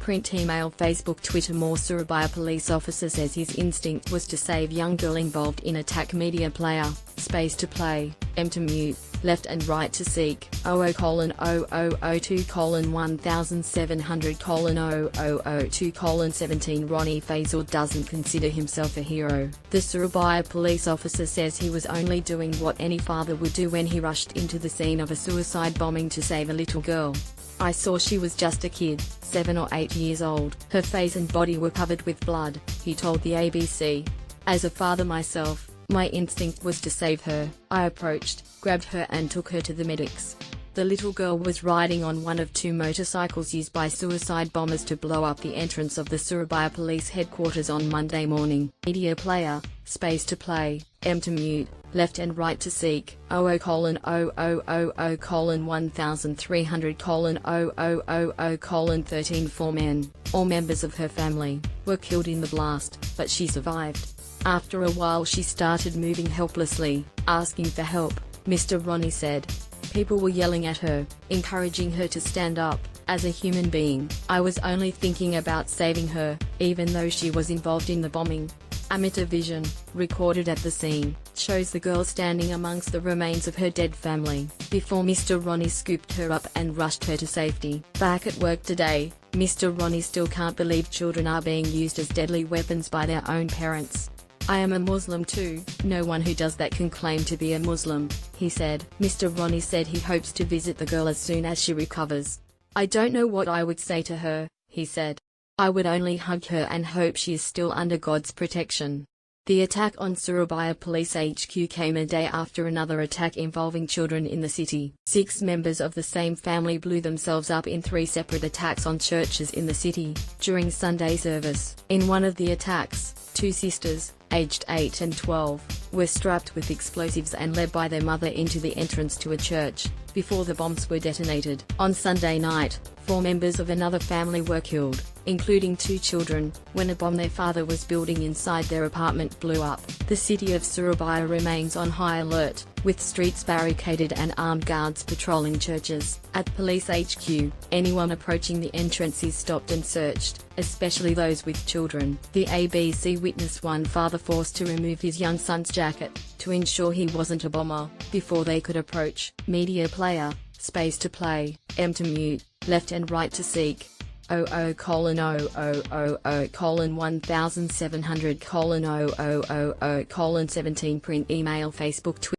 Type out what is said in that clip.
print, email, Facebook, Twitter. More. Surabaya police officer says his instinct was to save young girl involved in attack. Media player, space to play, M to mute, left and right to seek, 0002:1700:0002:17. Ronnie Faisal doesn't consider himself a hero. The Surabaya police officer says he was only doing what any father would do when he rushed into the scene of a suicide bombing to save a little girl. "I saw she was just a kid, 7 or 8 years old. Her face and body were covered with blood," he told the ABC. "As a father myself, my instinct was to save her. I approached, grabbed her and took her to the medics." The little girl was riding on one of 2 motorcycles used by suicide bombers to blow up the entrance of the Surabaya police headquarters on Monday morning. Media player, space to play, M to mute, left and right to seek, 00:1300:13 4 men, all members of her family, were killed in the blast, but she survived. After a while she started moving helplessly, asking for help, Mr. Ronnie said. "People were yelling at her, encouraging her to stand up. As a human being, I was only thinking about saving her, even though she was involved in the bombing." Amateur vision, recorded at the scene, shows the girl standing amongst the remains of her dead family, before Mr. Ronnie scooped her up and rushed her to safety. Back at work today, Mr. Ronnie still can't believe children are being used as deadly weapons by their own parents. "I am a Muslim too, no one who does that can claim to be a Muslim," he said. Mr. Ronnie said he hopes to visit the girl as soon as she recovers. "I don't know what I would say to her," he said. "I would only hug her and hope she is still under God's protection." The attack on Surabaya Police HQ came a day after another attack involving children in the city. 6 members of the same family blew themselves up in 3 separate attacks on churches in the city, during Sunday service. In one of the attacks, 2 sisters, aged 8 and 12, were strapped with explosives and led by their mother into the entrance to a church, before the bombs were detonated. On Sunday night, 4 members of another family were killed, including 2 children, when a bomb their father was building inside their apartment blew up. The city of Surabaya remains on high alert, with streets barricaded and armed guards patrolling churches. At police HQ, anyone approaching the entrance is stopped and searched, especially those with children. The ABC witnessed one father forced to remove his young son's jacket, to ensure he wasn't a bomber, before they could approach. Media player, space to play, M to mute, left and right to seek, 00:1700:0002:17. Print, email, Facebook, Twitter.